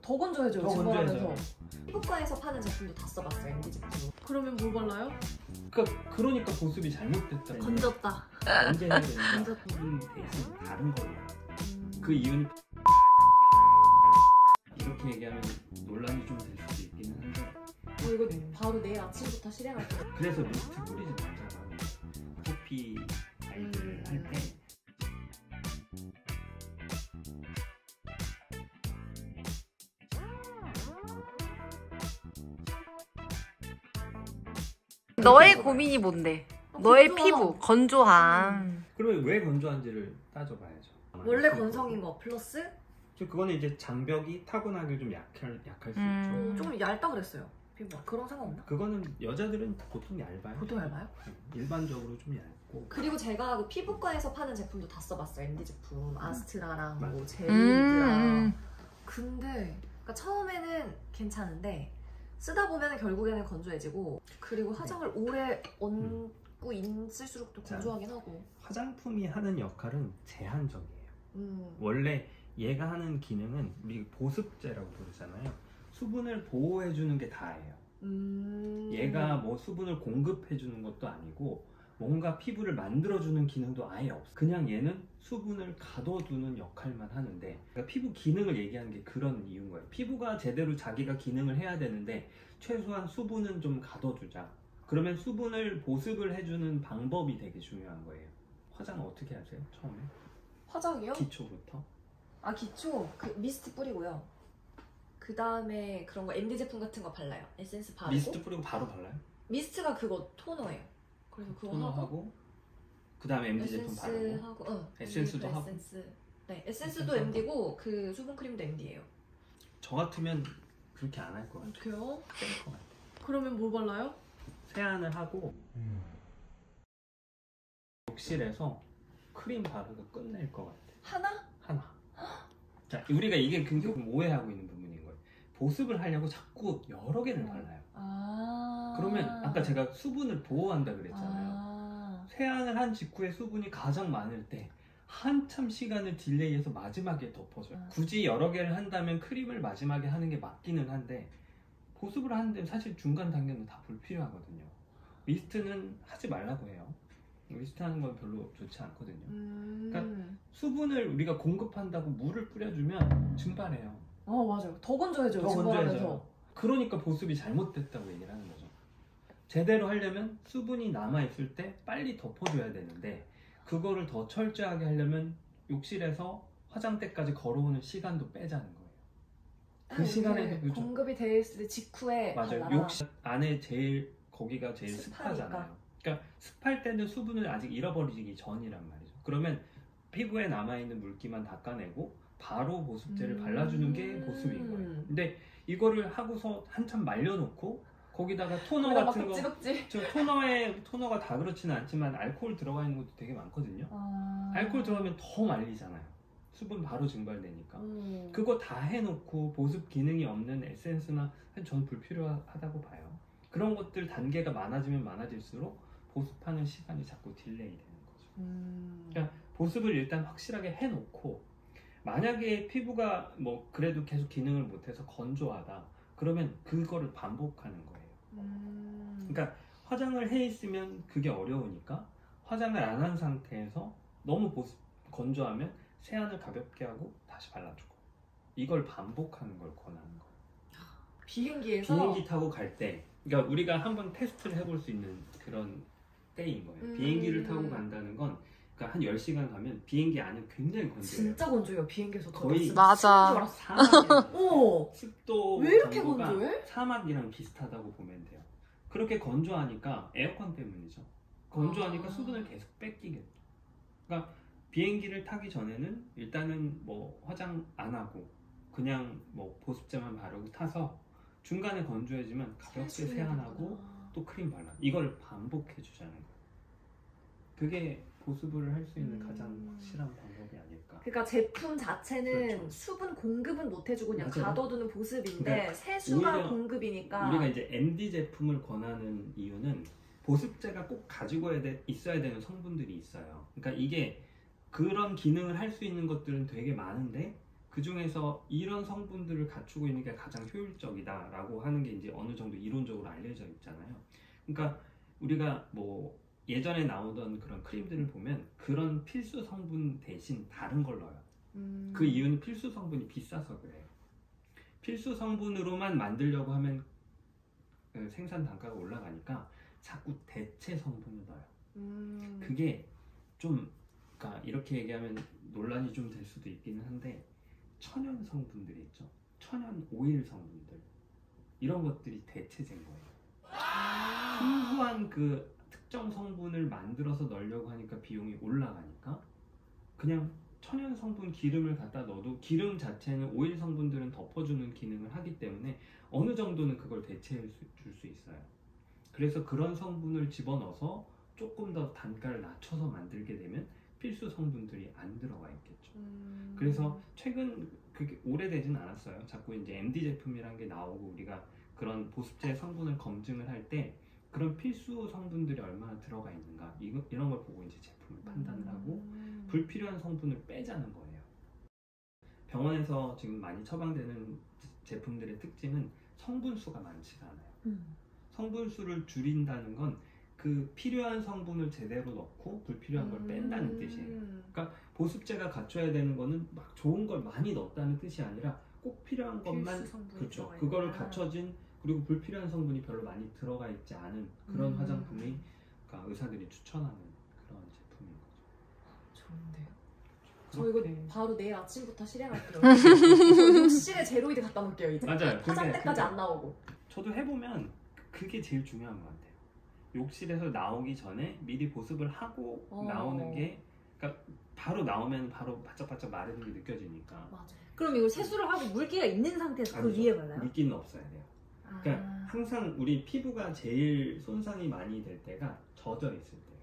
더 건조해져요. 더 증발하면서. 건조해져요. 피부과에서 파는 제품도 다 써봤어요. MD 제품. 그러면 뭘 발라요? 그러니까 보습이 잘못됐다. 건졌다. 언제 해야 되는가? 건졌다. 수분 베이스는 다른 거예요. 그 이유는 이렇게 얘기하면 논란이 좀 될 수도 있기는 한데 이거 바로 내일 아침부터 실행할게요. 그래서 미스트 뿌리지 말자고 커피 아이들 할 때 너의 고민이 뭔데? 너의 건조함. 피부 건조함. 그러면 왜 건조한지를 따져봐야죠. 원래 건성인 거 플러스 그거는 이제 장벽이 타고나길 좀 약할 수 있죠. 좀 얇다 그랬어요. 피부가. 그런 상관없나? 그거는 여자들은 보통 얇아요. 보통 얇아요? 일반적으로 좀 얇고. 그리고 제가 그 피부과에서 파는 제품도 다 써봤어요. MD 제품. 아스트라랑 뭐 맞아. 제이드랑. 근데 그러니까 처음에는 괜찮은데 쓰다 보면 결국에는 건조해지고 그리고 화장을 오래 얹고 있을수록 또 건조하긴 하고. 화장품이 하는 역할은 제한적이에요. 원래 얘가 하는 기능은 우리 보습제라고 부르잖아요. 수분을 보호해주는 게 다예요. 얘가 뭐 수분을 공급해주는 것도 아니고 뭔가 피부를 만들어주는 기능도 아예 없어. 그냥 얘는 수분을 가둬두는 역할만 하는데, 그러니까 피부 기능을 얘기하는 게 그런 이유인 거예요. 피부가 제대로 자기가 기능을 해야 되는데 최소한 수분은 좀 가둬두자. 그러면 수분을 보습을 해주는 방법이 되게 중요한 거예요. 화장을 어떻게 하세요? 처음에? 화장이요? 기초부터? 아 기초 그 미스트 뿌리고요. 그 다음에 그런 거 MD 제품 같은 거 발라요. 에센스 바르고. 미스트 뿌리고 바로 발라요? 미스트가 그거 토너예요. 그래서 그거 하고 토너하고 그 다음에 MD 제품 바르고. 에센스하고 에센스도 하고. 에센스. 네, 에센스도 MD고 그 수분 크림도 MD예요. 저 같으면 그렇게 안 할 것 같아요. 어떡해요? 뺄것 같아요. 그러면 뭘 발라요? 세안을 하고 욕실에서 크림 바르고 끝낼 것 같아요. 하나. 자, 우리가 이게 굉장히 오해하고 있는 부분인 거예요. 보습을 하려고 자꾸 여러 개를 발라요. 그러면 아까 제가 수분을 보호한다 그랬잖아요. 세안을 한 직후에 수분이 가장 많을 때 한참 시간을 딜레이해서 마지막에 덮어줘요. 굳이 여러 개를 한다면 크림을 마지막에 하는 게 맞기는 한데 보습을 하는데 사실 중간 단계는 다 불필요하거든요. 미스트는 하지 말라고 해요. 미스트 하는 건 별로 좋지 않거든요. 그러니까 수분을 우리가 공급한다고 물을 뿌려주면 증발해요. 맞아요. 더 건조해져요. 더 증발하면서. 건조해져요. 그러니까 보습이 잘못됐다고 얘기를 하는 거죠. 제대로 하려면 수분이 남아있을 때 빨리 덮어줘야 되는데 그거를 더 철저하게 하려면 욕실에서 화장대까지 걸어오는 시간도 빼자는 거예요. 그 시간에 그렇죠. 공급이 돼 있을 때 직후에 맞아요. 발라라. 욕실 안에 제일 거기가 제일 습하잖아요. 그러니까 습할 때는 수분을 아직 잃어버리기 전이란 말이죠. 그러면 피부에 남아있는 물기만 닦아내고 바로 보습제를 발라주는 게 보습인 거예요. 근데 이거를 하고서 한참 말려놓고 거기다가 토너 같은 거, 저 토너가 다 그렇지는 않지만 알코올 들어가 있는 것도 되게 많거든요. 알코올 들어가면 더 말리잖아요. 수분 바로 증발되니까. 그거 다 해놓고 보습 기능이 없는 에센스나 저는 불필요하다고 봐요. 그런 것들 단계가 많아지면 많아질수록 보습하는 시간이 자꾸 딜레이 되는 거죠. 그러니까 보습을 일단 확실하게 해놓고 만약에 피부가 뭐 그래도 계속 기능을 못해서 건조하다 그러면 그거를 반복하는 거예요. 그러니까 화장을 해 있으면 그게 어려우니까 화장을 안 한 상태에서 너무 건조하면 세안을 가볍게 하고 다시 발라주고 이걸 반복하는 걸 권하는 거예요. 비행기에서? 비행기 타고 갈 때 그러니까 우리가 한번 테스트를 해볼 수 있는 그런 때인 거예요. 비행기를 타고 간다는 건 그러니까 한 10시간 가면 비행기 안은 굉장히 건조해요. 진짜 건조해요. 비행기에서 거의 맞아. 습도 왜 이렇게 건조해? 사막이랑 비슷하다고 보면 돼요. 그렇게 건조하니까 에어컨 때문이죠. 건조하니까 수분을 계속 뺏기게. 그러니까 비행기를 타기 전에는 일단은 뭐 화장 안 하고 그냥 뭐 보습제만 바르고 타서 중간에 건조해지면 가볍게 세안하고 또 크림 발라. 이걸 반복해 주자는 거예요. 그게 보습을 할 수 있는 가장 확실한 방법이 아닐까. 그러니까 제품 자체는 그렇죠. 수분 공급은 못 해주고 그냥 맞아요. 가둬두는 보습인데 그러니까 세수가 공급이니까. 우리가 이제 MD 제품을 권하는 이유는 보습제가 꼭 가지고 있어야 되는 성분들이 있어요. 그러니까 이게 그런 기능을 할 수 있는 것들은 되게 많은데 그 중에서 이런 성분들을 갖추고 있는 게 가장 효율적이다라고 하는 게 이제 어느 정도 이론적으로 알려져 있잖아요. 그러니까 우리가 뭐 예전에 나오던 그런 크림들을 보면 그런 필수 성분 대신 다른 걸 넣어요. 그 이유는 필수 성분이 비싸서 그래요. 필수 성분으로만 만들려고 하면 생산 단가가 올라가니까 자꾸 대체 성분을 넣어요. 그게 좀, 그러니까 이렇게 얘기하면 논란이 좀 될 수도 있기는 한데, 천연 성분들이 있죠. 천연 오일 성분들, 이런 것들이 대체제인 거예요. 풍부한 그 특정 성분을 만들어서 넣으려고 하니까 비용이 올라가니까 그냥 천연 성분 기름을 갖다 넣어도 기름 자체는 오일 성분들은 덮어주는 기능을 하기 때문에 어느 정도는 그걸 대체해 줄 수 있어요. 그래서 그런 성분을 집어넣어서 조금 더 단가를 낮춰서 만들게 되면 필수 성분들이 안 들어가 있겠죠. 그래서 최근, 그게 오래되진 않았어요. 자꾸 이제 MD 제품이라는 게 나오고 우리가 그런 보습제 성분을 검증을 할 때 그런 필수 성분들이 얼마나 들어가 있는가 이런 걸 보고 이제 제품을 판단을 하고 불필요한 성분을 빼자는 거예요. 병원에서 지금 많이 처방되는 제품들의 특징은 성분수가 많지가 않아요. 성분수를 줄인다는 건 그 필요한 성분을 제대로 넣고 불필요한 걸 뺀다는 뜻이에요. 그러니까 보습제가 갖춰야 되는 거는 막 좋은 걸 많이 넣었다는 뜻이 아니라 꼭 필요한 것만, 그렇죠, 그거를 갖춰진, 그리고 불필요한 성분이 별로 많이 들어가 있지 않은 그런 화장품이, 그러니까 의사들이 추천하는 그런 제품인 거죠. 좋은데요? 저 이거 바로 내일 아침부터 실행할게요. 6실에 제로이드 갖다 놓을게요 이제. 맞아요. 화장대까지 안 나오고. 저도 해보면 그게 제일 중요한 것 같아요. 욕실에서 나오기 전에 미리 보습을 하고 나오는 게, 그러니까 바로 나오면 바로 바짝바짝 마르는 게 느껴지니까. 맞아. 그럼 이걸 세수를 하고 물기가 있는 상태에서 그 위에 발라요? 물기는 없어야 돼요. 그러니까 항상 우리 피부가 제일 손상이 많이 될 때가 젖어 있을 때예요.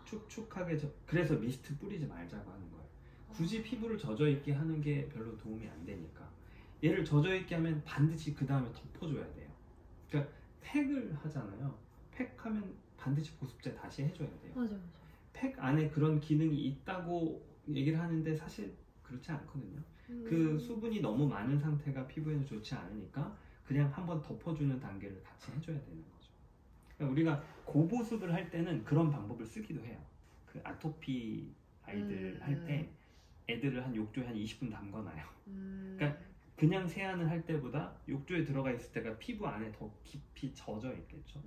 축축하게 그래서 미스트 뿌리지 말자고 하는 거예요. 굳이 피부를 젖어 있게 하는 게 별로 도움이 안 되니까. 얘를 젖어 있게 하면 반드시 그 다음에 덮어줘야 돼요. 그러니까 팩을 하잖아요. 팩하면 반드시 보습제 다시 해줘야 돼요. 맞아. 팩 안에 그런 기능이 있다고 얘기를 하는데 사실 그렇지 않거든요. 그 수분이 너무 많은 상태가 피부에는 좋지 않으니까 그냥 한번 덮어주는 단계를 같이 해줘야 되는 거죠. 그러니까 우리가 고보습을 할 때는 그런 방법을 쓰기도 해요. 그 아토피 아이들 할 때 애들을 한 욕조에 한 20분 담궈놔요. 그러니까 그냥 세안을 할 때보다 욕조에 들어가 있을 때가 피부 안에 더 깊이 젖어 있겠죠.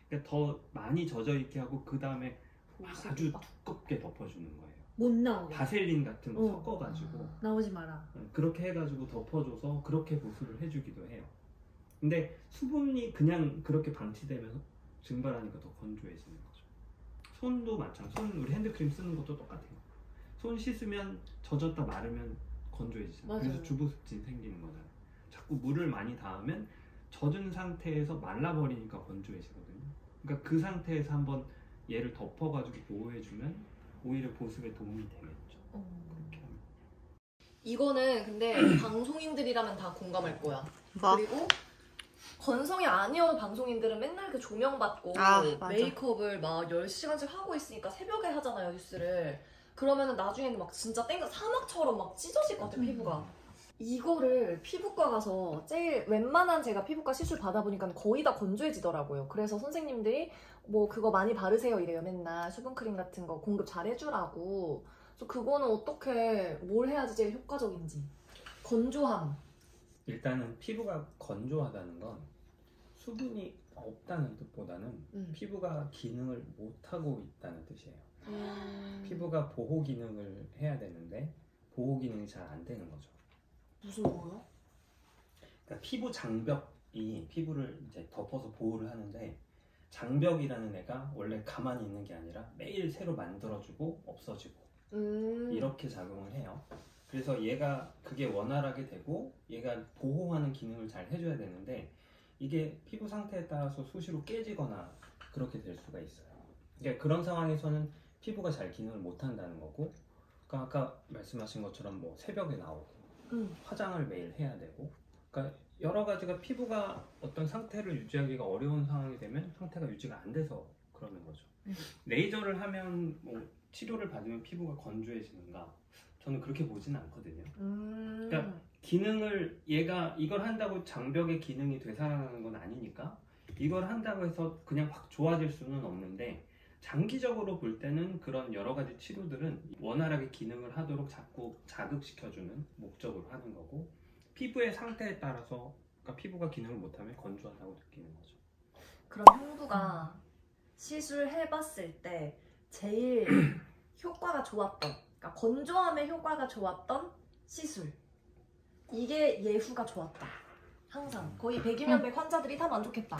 그러니까 더 많이 젖어 있게 하고 그 다음에 아주 두껍게 덮어주는 거예요. 못 나오게. 바셀린 같은 거 섞어가지고 나오지 마라. 그렇게 해가지고 덮어줘서 그렇게 보습을 해주기도 해요. 근데 수분이 그냥 그렇게 방치되면 증발하니까 더 건조해지는 거죠. 손도 마찬가지. 우리 핸드크림 쓰는 것도 똑같아요. 손 씻으면 젖었다 마르면 건조해지잖아요. 그래서 주부습진 생기는 거잖아요. 자꾸 물을 많이 닿으면 젖은 상태에서 말라버리니까 건조해지거든요. 그러니까 그 상태에서 한번 얘를 덮어가지고 보호해주면 오히려 보습에 도움이 되겠죠. 그렇게 하면. 이거는 근데 방송인들이라면 다 공감할 거야. 뭐? 그리고 건성이 아니어도 방송인들은 맨날 그 조명 받고 맞아. 메이크업을 막 10시간씩 하고 있으니까 새벽에 하잖아요, 뉴스를. 그러면은 나중에는 막 진짜 사막처럼 막 찢어질 것 같아, 피부가. 이거를 피부과 가서 제일 웬만한 제가 피부과 시술 받아보니까 거의 다 건조해지더라고요. 그래서 선생님들이 뭐 그거 많이 바르세요 이래요, 맨날. 수분크림 같은 거 공급 잘 해주라고. 그래서 그거는 어떻게, 뭘 해야지 제일 효과적인지. 건조함. 일단은 피부가 건조하다는 건 수분이 없다는 뜻보다는 피부가 기능을 못하고 있다는 뜻이에요. 피부가 보호 기능을 해야 되는데 보호 기능이 잘 안 되는 거죠. 무슨 뭐요? 그러니까 피부 장벽이 피부를 이제 덮어서 보호를 하는데, 장벽이라는 애가 원래 가만히 있는 게 아니라 매일 새로 만들어주고 없어지고 이렇게 작용을 해요. 그래서 얘가 그게 원활하게 되고 얘가 보호하는 기능을 잘 해줘야 되는데 이게 피부 상태에 따라서 수시로 깨지거나 그렇게 될 수가 있어요. 그러니까 그런 상황에서는 피부가 잘 기능을 못 한다는 거고, 그러니까 아까 말씀하신 것처럼 뭐 새벽에 나오고 화장을 매일 해야 되고, 그러니까 여러 가지가 피부가 어떤 상태를 유지하기가 어려운 상황이 되면 상태가 유지가 안 돼서 그러는 거죠. 레이저를 하면 뭐 치료를 받으면 피부가 건조해지는가? 저는 그렇게 보지는 않거든요. 음. 그러니까 기능을 얘가 이걸 한다고 장벽의 기능이 되살아나는 건 아니니까 이걸 한다고 해서 그냥 확 좋아질 수는 없는데 장기적으로 볼 때는 그런 여러 가지 치료들은 원활하게 기능을 하도록 자꾸 자극시켜주는 목적으로 하는 거고 피부의 상태에 따라서 그러니까 피부가 기능을 못하면 건조하다고 느끼는 거죠. 그럼 형부가 시술해봤을 때 제일 효과가 좋았던, 그러니까 건조함에 효과가 좋았던 시술, 이게 예후가 좋았다. 항상 거의 100이면 100 환자들이 다 만족했다.